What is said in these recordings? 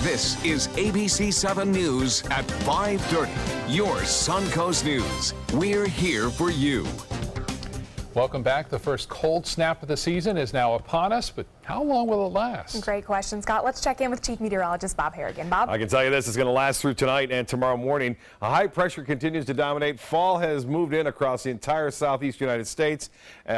This is ABC7 News at 5:30. Your Suncoast News. We're here for you. Welcome back. The first cold snap of the season is now upon us, but how long will it last? Great question, Scott. Let's check in with Chief Meteorologist Bob Harrigan. Bob? I can tell you this is going to last through tonight and tomorrow morning. A high pressure continues to dominate. Fall has moved in across the entire southeast United States.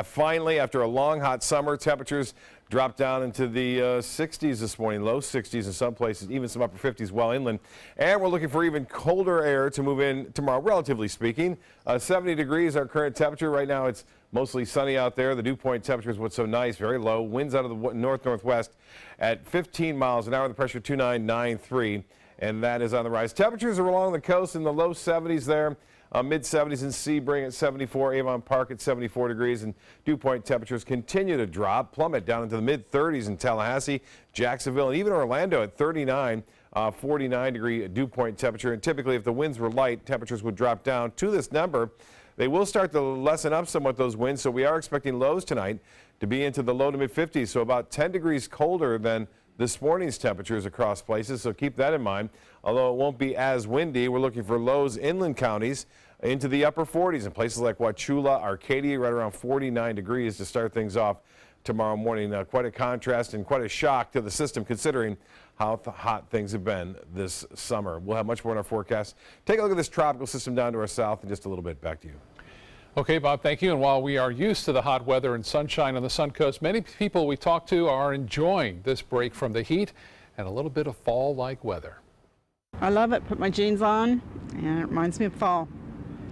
Finally, after a long hot summer, temperatures dropped down into the 60s this morning, low 60s in some places, even some upper 50s well inland. And we're looking for even colder air to move in tomorrow, relatively speaking. 70 degrees our current temperature. Right now it's mostly sunny out there. The dew point temperature is what's so nice, very low. Winds out of the north-northwest at 15 miles an hour. The pressure 2993, and that is on the rise. Temperatures are along the coast in the low 70s there. Mid-70s in Sebring at 74, Avon Park at 74 degrees, and dew point temperatures continue to drop, plummet down into the mid-30s in Tallahassee, Jacksonville, and even Orlando at 39, 49-degree dew point temperature. And typically, if the winds were light, temperatures would drop down to this number. They will start to lessen up somewhat, those winds, so we are expecting lows tonight to be into the low to mid-50s, so about 10 degrees colder than this morning's temperatures across places, so keep that in mind. Although it won't be as windy, we're looking for lows inland counties into the upper 40s in places like Wauchula, Arcadia, right around 49 degrees to start things off tomorrow morning. Quite a contrast and quite a shock to the system considering how hot things have been this summer. We'll have much more in our forecast. Take a look at this tropical system down to our south in just a little bit. Back to you. Okay, Bob, thank you. And while we are used to the hot weather and sunshine on the Suncoast, many people we talk to are enjoying this break from the heat and a little bit of fall-like weather. I love it. Put my jeans on, and it reminds me of fall.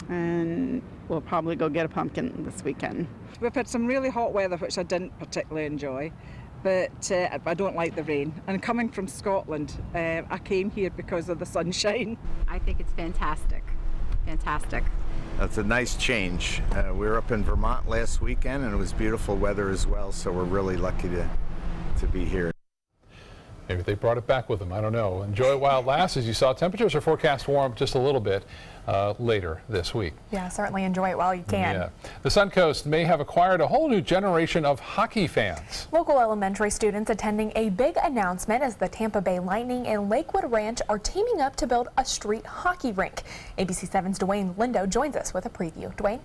And we'll probably go get a pumpkin this weekend. We've had some really hot weather, which I didn't particularly enjoy, but I don't like the rain. And coming from Scotland, I came here because of the sunshine. I think it's fantastic. Fantastic. That's a nice change. We were up in Vermont last weekend, and it was beautiful weather as well, so we're really lucky to be here. Maybe they brought it back with them. I don't know. Enjoy it while it lasts. As you saw, temperatures are forecast to warm up just a little bit later this week. Yeah, certainly enjoy it while you can. Yeah. The Suncoast may have acquired a whole new generation of hockey fans. Local elementary students attending a big announcement as the Tampa Bay Lightning and Lakewood Ranch are teaming up to build a street hockey rink. ABC7's Dwayne Lindo joins us with a preview. Dwayne?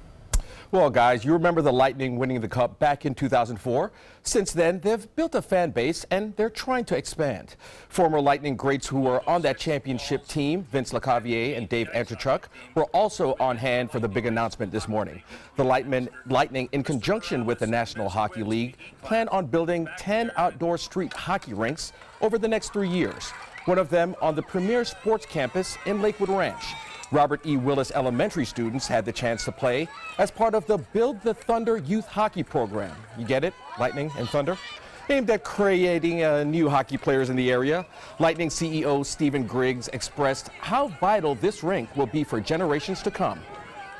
Well, guys, you remember the Lightning winning the Cup back in 2004. Since then, they've built a fan base and they're trying to expand. Former Lightning greats who were on that championship team, Vince LeCavier and Dave Antrechuk, were also on hand for the big announcement this morning. The Lightning, in conjunction with the National Hockey League, plan on building 10 outdoor street hockey rinks over the next 3 years. One of them on the premier sports campus in Lakewood Ranch. Robert E. Willis Elementary students had the chance to play as part of the Build the Thunder youth hockey program. You get it? Lightning and Thunder? Aimed at creating new hockey players in the area. Lightning CEO Stephen Griggs expressed how vital this rink will be for generations to come.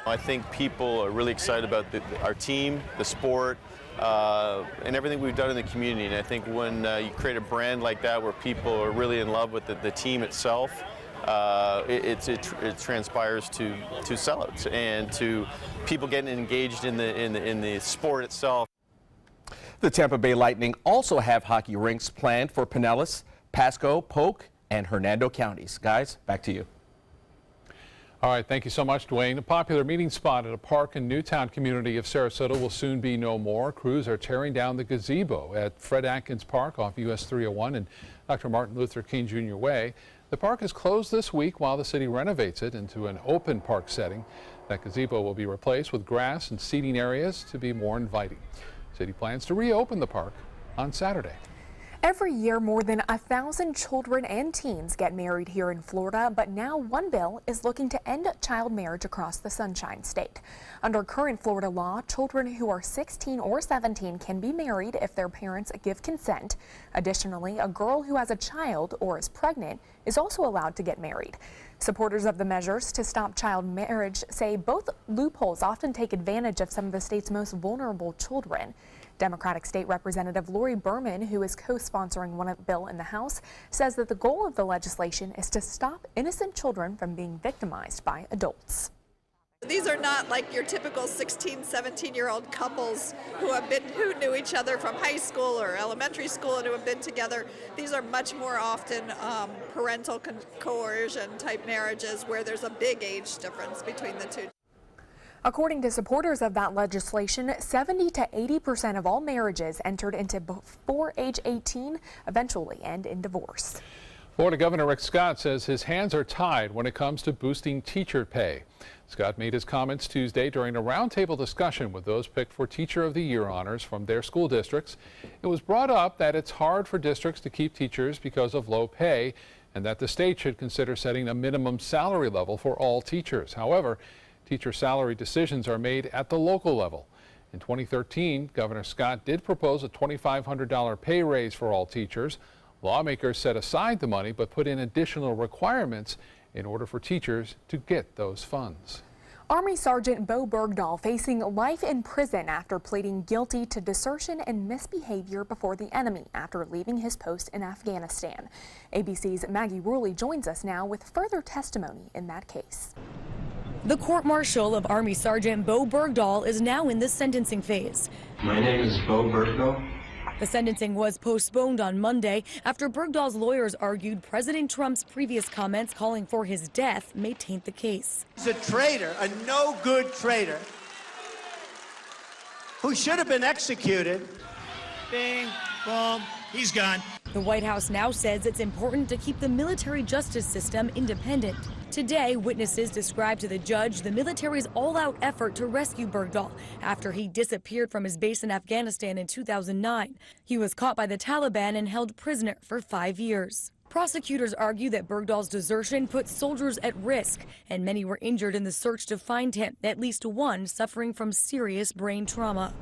I think people are really excited about our team, the sport, and everything we've done in the community. And I think when you create a brand like that where people are really in love with the team itself, it transpires to sellouts and to people getting engaged in the sport itself. The Tampa Bay Lightning also have hockey rinks planned for Pinellas, Pasco, Polk, and Hernando counties. Guys, back to you. All right, thank you so much, Dwayne. A popular meeting spot at a park in Newtown community of Sarasota will soon be no more. Crews are tearing down the gazebo at Fred Atkins Park off US 301 and Dr. Martin Luther King Jr. Way. The park is closed this week while the city renovates it into an open park setting. That gazebo will be replaced with grass and seating areas to be more inviting. City plans to reopen the park on Saturday. Every year, more than 1,000 children and teens get married here in Florida, but now one bill is looking to end child marriage across the Sunshine State. Under current Florida law, children who are 16 or 17 can be married if their parents give consent. Additionally, a girl who has a child or is pregnant is also allowed to get married. Supporters of the measures to stop child marriage say both loopholes often take advantage of some of the state's most vulnerable children. Democratic State Representative Lori Berman, who is co-sponsoring one bill in the House, says that the goal of the legislation is to stop innocent children from being victimized by adults. These are not like your typical 16, 17-year-old couples who knew each other from high school or elementary school and who have been together. These are much more often parental coercion type marriages where there's a big age difference between the two. According to supporters of that legislation, 70 to 80% of all marriages entered into before age 18 eventually end in divorce. Florida Governor Rick Scott says his hands are tied when it comes to boosting teacher pay. Scott made his comments Tuesday during a roundtable discussion with those picked for Teacher of the Year honors from their school districts. It was brought up that it's hard for districts to keep teachers because of low pay and that the state should consider setting a minimum salary level for all teachers. However, teacher salary decisions are made at the local level. In 2013, Governor Scott did propose a $2,500 pay raise for all teachers. Lawmakers set aside the money but put in additional requirements in order for teachers to get those funds. Army Sergeant Bo Bergdahl facing life in prison after pleading guilty to desertion and misbehavior before the enemy after leaving his post in Afghanistan. ABC's Maggie Ruley joins us now with further testimony in that case. The court-martial of Army Sergeant Bo Bergdahl is now in the sentencing phase. My name is Bo Bergdahl. The sentencing was postponed on Monday after Bergdahl's lawyers argued President Trump's previous comments calling for his death may taint the case. He's a traitor, a no-good traitor, who should have been executed. Bing, boom, he's gone. The White House now says it's important to keep the military justice system independent. Today, witnesses described to the judge the military's all-out effort to rescue Bergdahl after he disappeared from his base in Afghanistan in 2009. He was caught by the Taliban and held prisoner for 5 years. Prosecutors argue that Bergdahl's desertion put soldiers at risk, and many were injured in the search to find him, at least one suffering from serious brain trauma.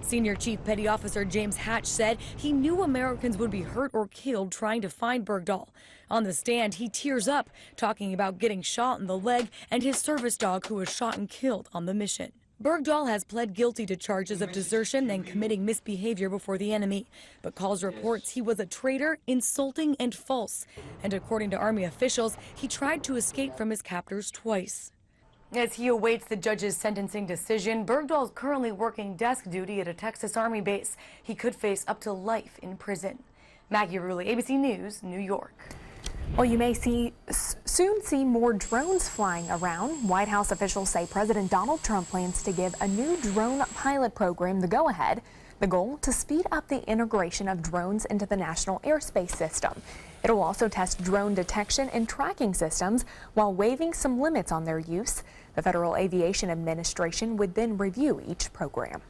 Senior Chief Petty Officer James Hatch said he knew Americans would be hurt or killed trying to find Bergdahl. On the stand, he tears up, talking about getting shot in the leg and his service dog who was shot and killed on the mission. Bergdahl has pled guilty to charges of desertion and committing misbehavior before the enemy, but calls reports he was a traitor, insulting, and false. And according to Army officials, he tried to escape from his captors twice. As he awaits the judge's sentencing decision, Bergdahl is currently working desk duty at a Texas Army base. He could face up to life in prison. Maggie Ruley, ABC News, New York. Well, you may soon see more drones flying around. White House officials say President Donald Trump plans to give a new drone pilot program the go-ahead. The goal, to speed up the integration of drones into the national airspace system. It'll also test drone detection and tracking systems while waiving some limits on their use. The Federal Aviation Administration would then review each program.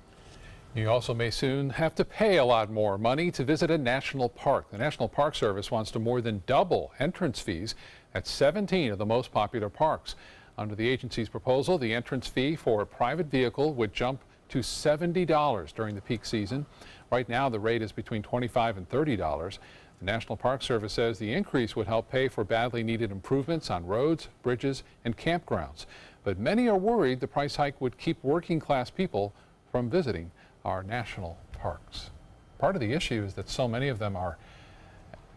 You also may soon have to pay a lot more money to visit a national park. The National Park Service wants to more than double entrance fees at 17 of the most popular parks. Under the agency's proposal, the entrance fee for a private vehicle would jump to $70 during the peak season. Right now, the rate is between $25 and $30. The National Park Service says the increase would help pay for badly needed improvements on roads, bridges, and campgrounds. But many are worried the price hike would keep working-class people from visiting our national parks. Part of the issue is that so many of them are,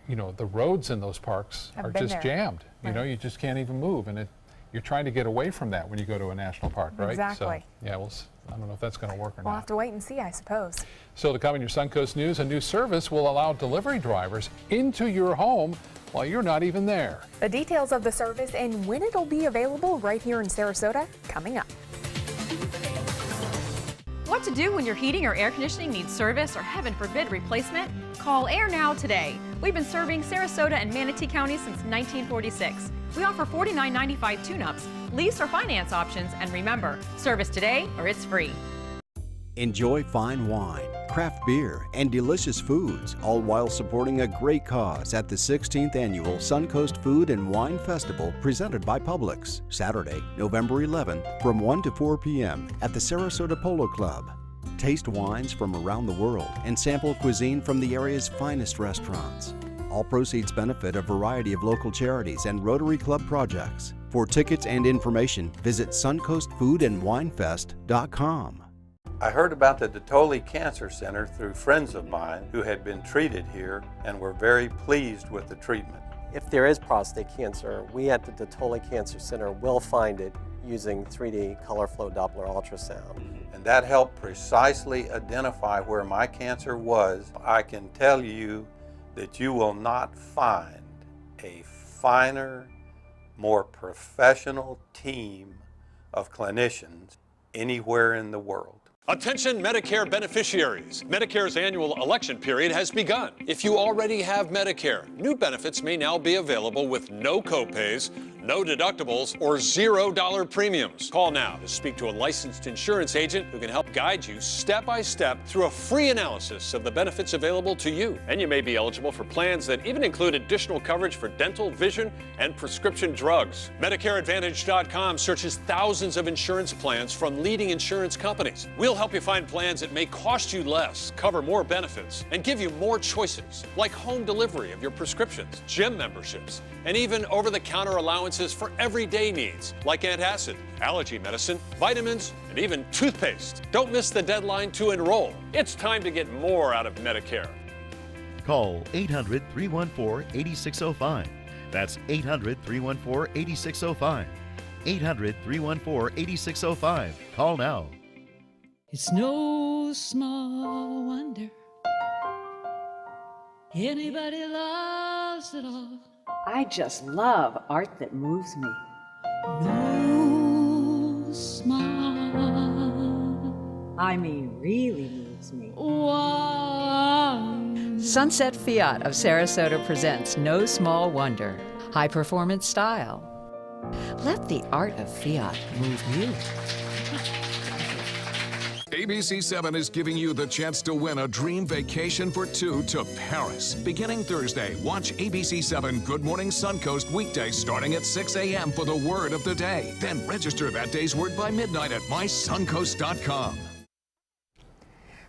the roads in those parks are just jammed. Right. You just can't even move, and you're trying to get away from that when you go to a national park, right? Exactly. So, yeah, I don't know if that's going to work or not. We'll have to wait and see, I suppose. So to come in your Suncoast News, a new service will allow delivery drivers into your home while you're not even there. The details of the service and when it'll be available right here in Sarasota coming up. What to do when your heating or air conditioning needs service or, heaven forbid, replacement? Call Air Now today. We've been serving Sarasota and Manatee County since 1946. We offer $49.95 tune-ups, lease or finance options, and remember, service today or it's free. Enjoy fine wine, craft beer, and delicious foods, all while supporting a great cause at the 16th Annual Suncoast Food and Wine Festival presented by Publix, Saturday, November 11th from 1 to 4 p.m. at the Sarasota Polo Club. Taste wines from around the world and sample cuisine from the area's finest restaurants. All proceeds benefit a variety of local charities and Rotary Club projects. For tickets and information, visit suncoastfoodandwinefest.com. I heard about the Detoli Cancer Center through friends of mine who had been treated here and were very pleased with the treatment. If there is prostate cancer, we at the Dotole Cancer Center will find it using 3D color flow Doppler ultrasound. And that helped precisely identify where my cancer was. I can tell you that you will not find a finer, more professional team of clinicians anywhere in the world. Attention Medicare beneficiaries. Medicare's annual election period has begun. If you already have Medicare, new benefits may now be available with no copays, no deductibles, or $0 premiums. Call now to speak to a licensed insurance agent who can help guide you step by step through a free analysis of the benefits available to you. And you may be eligible for plans that even include additional coverage for dental, vision, and prescription drugs. MedicareAdvantage.com searches thousands of insurance plans from leading insurance companies. We'll help you find plans that may cost you less, cover more benefits, and give you more choices, like home delivery of your prescriptions, gym memberships, and even over-the-counter allowances for everyday needs, like antacid, allergy medicine, vitamins, and even toothpaste. Don't miss the deadline to enroll. It's time to get more out of Medicare. Call 800-314-8605. That's 800-314-8605. 800-314-8605. Call now. It's no small wonder anybody loves it all. I just love art that moves me. No small, I mean, really moves me. One. Sunset Fiat of Sarasota presents No Small Wonder. High performance style. Let the art of Fiat move you. ABC7 is giving you the chance to win a dream vacation for two to Paris. Beginning Thursday, watch ABC7 Good Morning Suncoast weekdays starting at 6 a.m. for the word of the day. Then register that day's word by midnight at mysuncoast.com.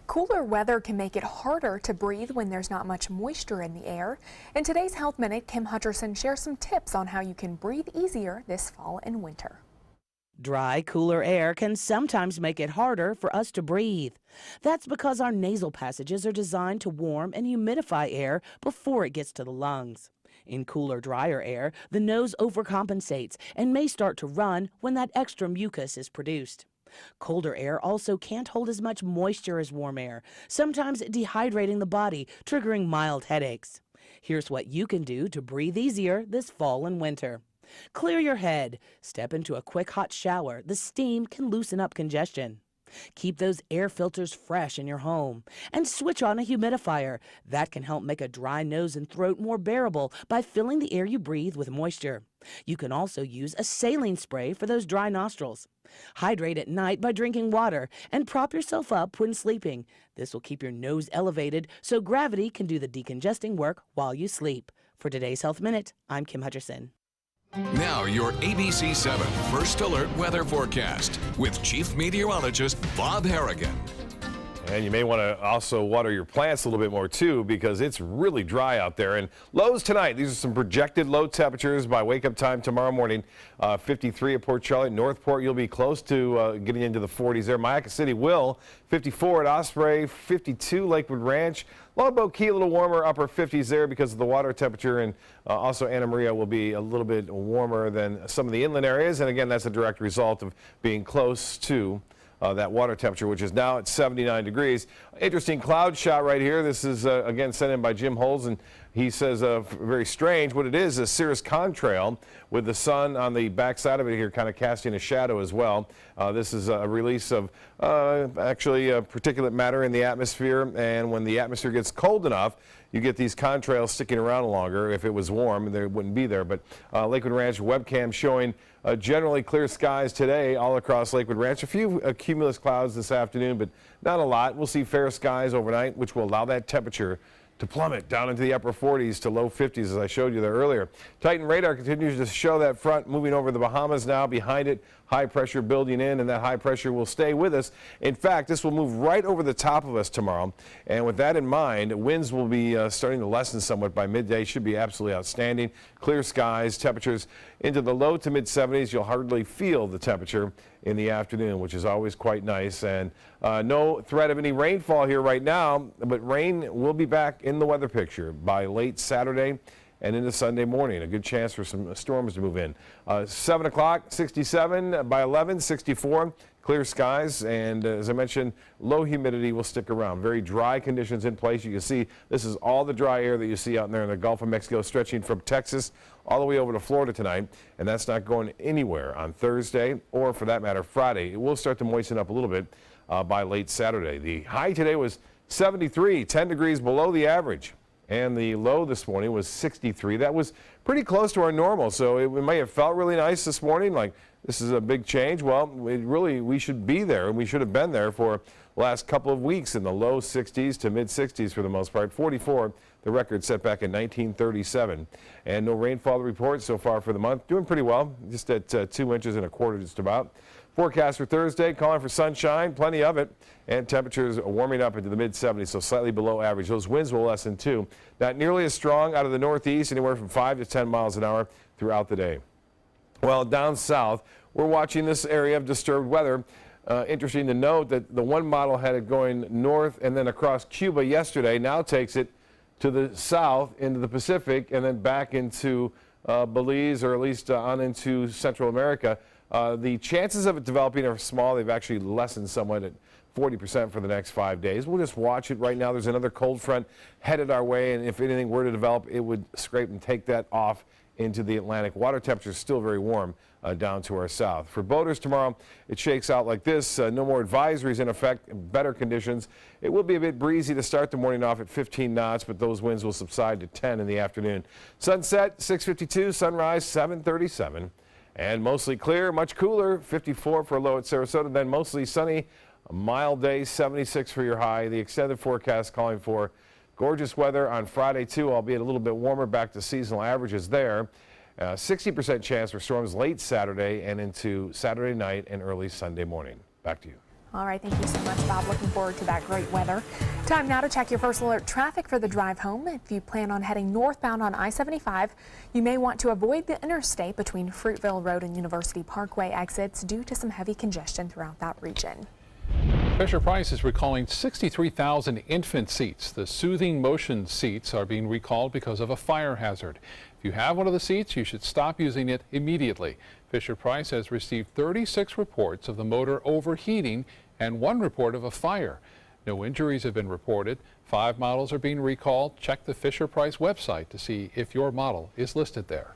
Cooler weather can make it harder to breathe when there's not much moisture in the air. In today's Health Minute, Kim Hutcherson shares some tips on how you can breathe easier this fall and winter. Dry, cooler air can sometimes make it harder for us to breathe. That's because our nasal passages are designed to warm and humidify air before it gets to the lungs. In cooler, drier air, the nose overcompensates and may start to run when that extra mucus is produced. Colder air also can't hold as much moisture as warm air, sometimes dehydrating the body, triggering mild headaches. Here's what you can do to breathe easier this fall and winter. Clear your head. Step into a quick hot shower. The steam can loosen up congestion. Keep those air filters fresh in your home. And switch on a humidifier. That can help make a dry nose and throat more bearable by filling the air you breathe with moisture. You can also use a saline spray for those dry nostrils. Hydrate at night by drinking water and prop yourself up when sleeping. This will keep your nose elevated so gravity can do the decongesting work while you sleep. For today's Health Minute, I'm Kim Hutcherson. Now your ABC7 First Alert weather forecast with Chief Meteorologist Bob Harrigan. And you may want to also water your plants a little bit more too, because it's really dry out there. And lows tonight, these are some projected low temperatures by wake up time tomorrow morning. 53 at Port Charlotte. Northport, you'll be close to getting into the 40s there. Mayaca City will. 54 at Osprey, 52 Lakewood Ranch. Longboat Key a little warmer, upper 50s there because of the water temperature, and also Anna Maria will be a little bit warmer than some of the inland areas. And again, that's a direct result of being close to that water temperature, which is now at 79 degrees. Interesting cloud shot right here. This is, again, sent in by Jim Holz, and he says very strange. What it is a cirrus contrail with the sun on the backside of it here kind of casting a shadow as well. This is a release of actually particulate matter in the atmosphere, and when the atmosphere gets cold enough, you get these contrails sticking around longer. If it was warm, they wouldn't be there. But Lakewood Ranch webcam showing generally clear skies today all across Lakewood Ranch. A few cumulus clouds this afternoon, but not a lot. We'll see fair skies overnight, which will allow that temperature to plummet down into the upper 40s to low 50s, as I showed you there earlier. Titan radar continues to show that front moving over the Bahamas now. Behind it, high pressure building in, and that high pressure will stay with us. In fact, this will move right over the top of us tomorrow. And with that in mind, winds will be starting to lessen somewhat by midday. Should be absolutely outstanding. Clear skies, temperatures into the low to mid 70s. You'll hardly feel the temperature in the afternoon, which is always quite nice. And no threat of any rainfall here right now, but rain will be back in the weather picture by late Saturday and into Sunday morning. A good chance for some storms to move in. 7 o'clock, 67. By 11, 64. Clear skies, and as I mentioned, low humidity will stick around. Very dry conditions in place. You can see this is all the dry air that you see out there in the Gulf of Mexico, stretching from Texas all the way over to Florida tonight, and that's not going anywhere on Thursday or, for that matter, Friday. It will start to moisten up a little bit by late Saturday. The high today was 73, 10 degrees below the average, and the low this morning was 63. That was pretty close to our normal, so it may have felt really nice this morning, like this is a big change. Well, we should be there, and we should have been there for the last couple of weeks in the low 60s to mid 60s for the most part. 44, the record set back in 1937. And no rainfall report so far for the month. Doing pretty well, just at 2 inches and a quarter just about. Forecast for Thursday, calling for sunshine, plenty of it, and temperatures warming up into the mid 70s, so slightly below average. Those winds will lessen too. Not nearly as strong out of the northeast, anywhere from 5 to 10 miles an hour throughout the day. Well, down south, we're watching this area of disturbed weather. Interesting to note that the one model had it going north and then across Cuba yesterday, now takes it to the south into the Pacific and then back into Belize, or at least on into Central America. The chances of it developing are small. They've actually lessened somewhat at 40% for the next 5 days. We'll just watch it right now. There's another cold front headed our way, and if anything were to develop, it would scrape and take that off into the Atlantic. Water temperature is still very warm down to our south. For boaters tomorrow, it shakes out like this. No more advisories in effect, better conditions. It will be a bit breezy to start the morning off at 15 knots, but those winds will subside to 10 in the afternoon. Sunset 6:52, sunrise 7:37, and mostly clear, much cooler, 54 for a low at Sarasota, then mostly sunny, a mild day, 76 for your high. The extended forecast calling for gorgeous weather on Friday, too, albeit a little bit warmer, back to seasonal averages there. 60% chance for storms late Saturday and into Saturday night and early Sunday morning. Back to you. All right, thank you so much, Bob. Looking forward to that great weather. Time now to check your first alert traffic for the drive home. If you plan on heading northbound on I-75, you may want to avoid the interstate between Fruitville Road and University Parkway exits due to some heavy congestion throughout that region. Fisher-Price is recalling 63,000 infant seats. The soothing motion seats are being recalled because of a fire hazard. If you have one of the seats, you should stop using it immediately. Fisher-Price has received 36 reports of the motor overheating and 1 report of a fire. No injuries have been reported. 5 models are being recalled. Check the Fisher-Price website to see if your model is listed there.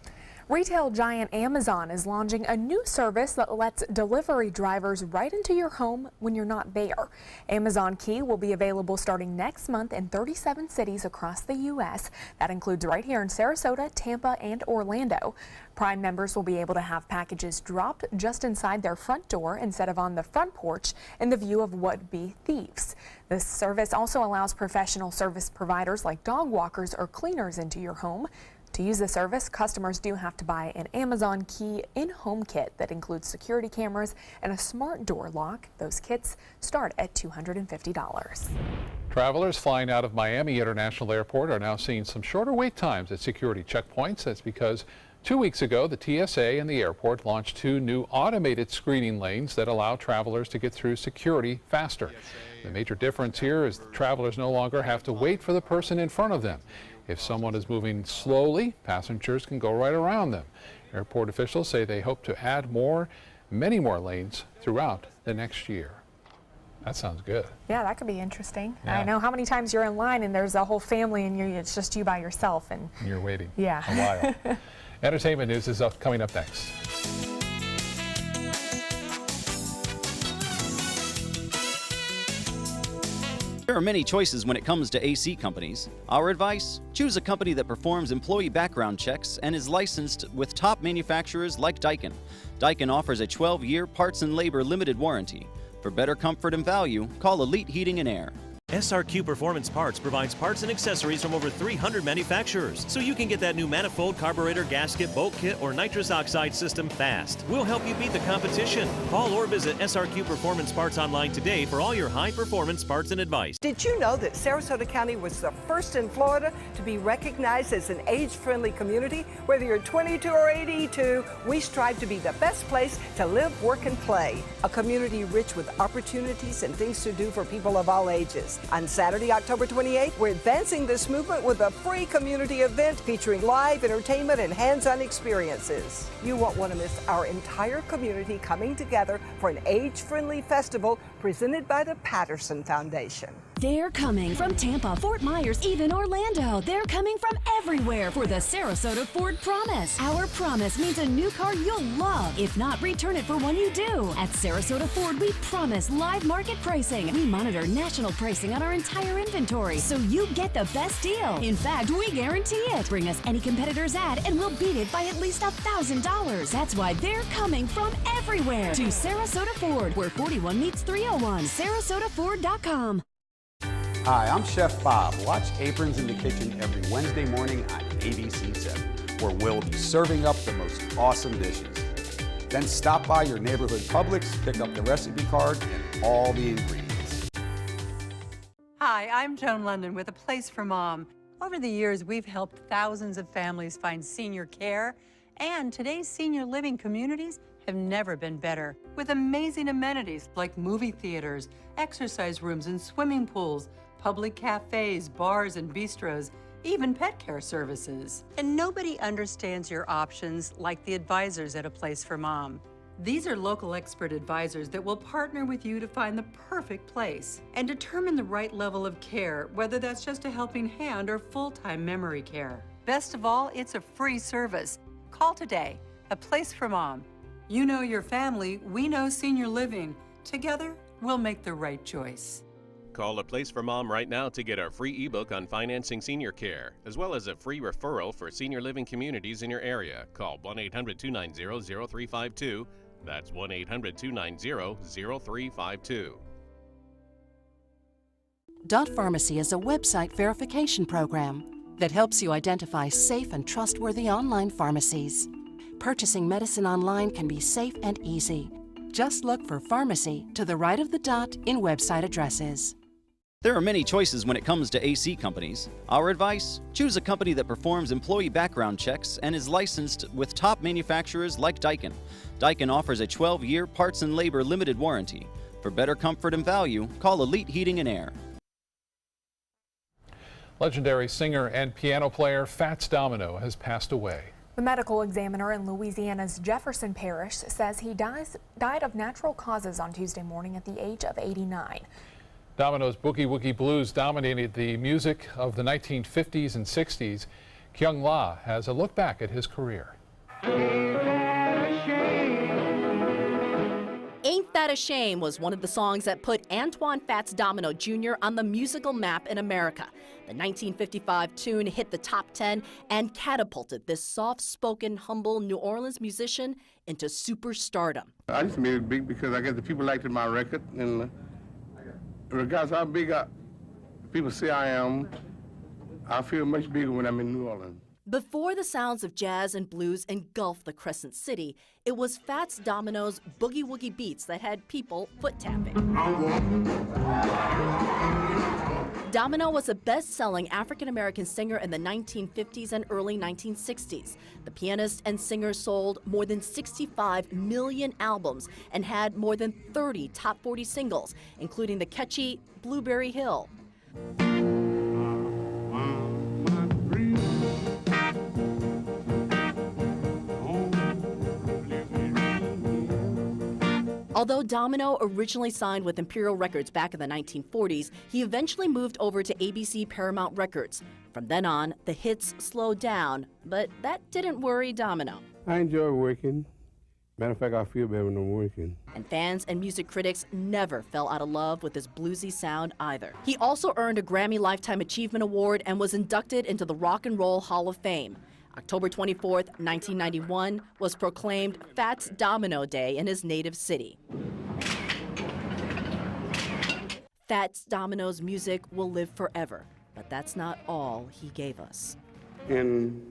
Retail giant Amazon is launching a new service that lets delivery drivers right into your home when you're not there. Amazon Key will be available starting next month in 37 cities across the U.S. That includes right here in Sarasota, Tampa, and Orlando. Prime members will be able to have packages dropped just inside their front door instead of on the front porch in the view of would-be thieves. This service also allows professional service providers like dog walkers or cleaners into your home. To use the service, customers do have to buy an Amazon Key in-home kit that includes security cameras and a smart door lock. Those kits start at $250. Travelers flying out of Miami International Airport are now seeing some shorter wait times at security checkpoints. That's because 2 weeks ago, the TSA and the airport launched 2 new automated screening lanes that allow travelers to get through security faster. The major difference here is that travelers no longer have to wait for the person in front of them. If someone is moving slowly, passengers can go right around them. Airport officials say they hope to add many more lanes throughout the next year. That sounds good. Yeah, that could be interesting. Yeah. I know how many times you're in line and there's a whole family and it's just you by yourself. And you're waiting yeah. a while. Entertainment news is coming up next. There are many choices when it comes to AC companies. Our advice? Choose a company that performs employee background checks and is licensed with top manufacturers like Daikin. Daikin offers a 12-year parts and labor limited warranty. For better comfort and value, call Elite Heating and Air. SRQ Performance Parts provides parts and accessories from over 300 manufacturers, so you can get that new manifold, carburetor, gasket, bolt kit, or nitrous oxide system fast. We'll help you beat the competition. Call or visit SRQ Performance Parts online today for all your high-performance parts and advice. Did you know that Sarasota County was the first in Florida to be recognized as an age-friendly community? Whether you're 22 or 82, we strive to be the best place to live, work, and play. A community rich with opportunities and things to do for people of all ages. On Saturday, October 28th, we're advancing this movement with a free community event featuring live entertainment and hands-on experiences. You won't want to miss our entire community coming together for an age-friendly festival presented by the Patterson Foundation. They're coming from Tampa, Fort Myers, even Orlando. They're coming from everywhere for the Sarasota Ford Promise. Our promise means a new car you'll love. If not, return it for one you do. At Sarasota Ford, we promise live market pricing. We monitor national pricing on our entire inventory, so you get the best deal. In fact, we guarantee it. Bring us any competitor's ad, and we'll beat it by at least $1,000. That's why they're coming from everywhere to Sarasota Ford, where 41 meets 301. SarasotaFord.com. Hi, I'm Chef Bob. Watch Aprons in the Kitchen every Wednesday morning on ABC7, where we'll be serving up the most awesome dishes. Then stop by your neighborhood Publix, pick up the recipe card and all the ingredients. Hi, I'm Joan London with A Place for Mom. Over the years, we've helped thousands of families find senior care, and today's senior living communities have never been better, with amazing amenities like movie theaters, exercise rooms and swimming pools, public cafes, bars and bistros, even pet care services. And nobody understands your options like the advisors at A Place for Mom. These are local expert advisors that will partner with you to find the perfect place and determine the right level of care, whether that's just a helping hand or full-time memory care. Best of all, it's a free service. Call today, A Place for Mom. You know your family, we know senior living. Together, we'll make the right choice. Call A Place for Mom right now to get our free ebook on financing senior care, as well as a free referral for senior living communities in your area. Call 1-800-290-0352. That's 1-800-290-0352. Dot Pharmacy is a website verification program that helps you identify safe and trustworthy online pharmacies. Purchasing medicine online can be safe and easy. Just look for pharmacy to the right of the dot in website addresses. There are many choices when it comes to AC companies. Our advice? Choose a company that performs employee background checks and is licensed with top manufacturers like Daikin. Daikin offers a 12-year parts and labor limited warranty. For better comfort and value, call Elite Heating and Air. Legendary singer and piano player Fats Domino has passed away. The medical examiner in Louisiana's Jefferson Parish says he died of natural causes on Tuesday morning at the age of 89. Domino's Boogie Woogie Blues dominated the music of the 1950s and 60s. Kyung La has a look back at his career. Ain't That a Shame was one of the songs that put Antoine Fats Domino Jr. on the musical map in America. The 1955 tune hit the top 10 and catapulted this soft-spoken, humble New Orleans musician into superstardom. I just made it big because I guess the people liked my record, and regardless how big people say I am, I feel much bigger when I'm in New Orleans. Before the sounds of jazz and blues engulfed the Crescent City, it was Fats Domino's boogie woogie beats that had people foot tapping. Domino was a best-selling African-American singer in the 1950s and early 1960s. The pianist and singer sold more than 65 million albums and had more than 30 top 40 singles, including the catchy Blueberry Hill. Although Domino originally signed with Imperial Records back in the 1940s, he eventually moved over to ABC Paramount Records. From then on, the hits slowed down, but that didn't worry Domino. I enjoy working. Matter of fact, I feel better when I'm working. And fans and music critics never fell out of love with his bluesy sound either. He also earned a Grammy Lifetime Achievement Award and was inducted into the Rock and Roll Hall of Fame. October 24th, 1991 was proclaimed Fats Domino Day in his native city. Fats Domino's music will live forever, but that's not all he gave us. In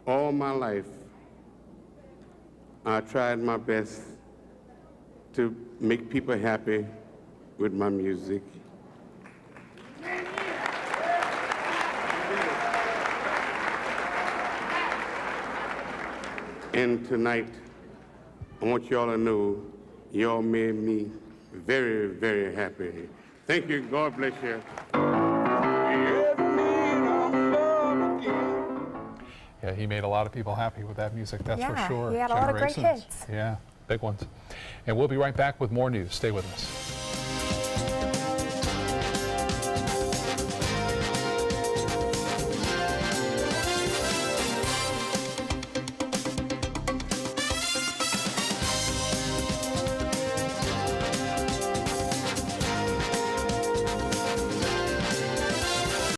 all my life, I tried my best to make people happy with my music. And tonight, I want y'all to know y'all made me very, very happy Thank you. God bless you. Yeah, he made a lot of people happy with that music, that's for sure. He had a lot of great hits. Yeah, big ones. And we'll be right back with more news. Stay with us.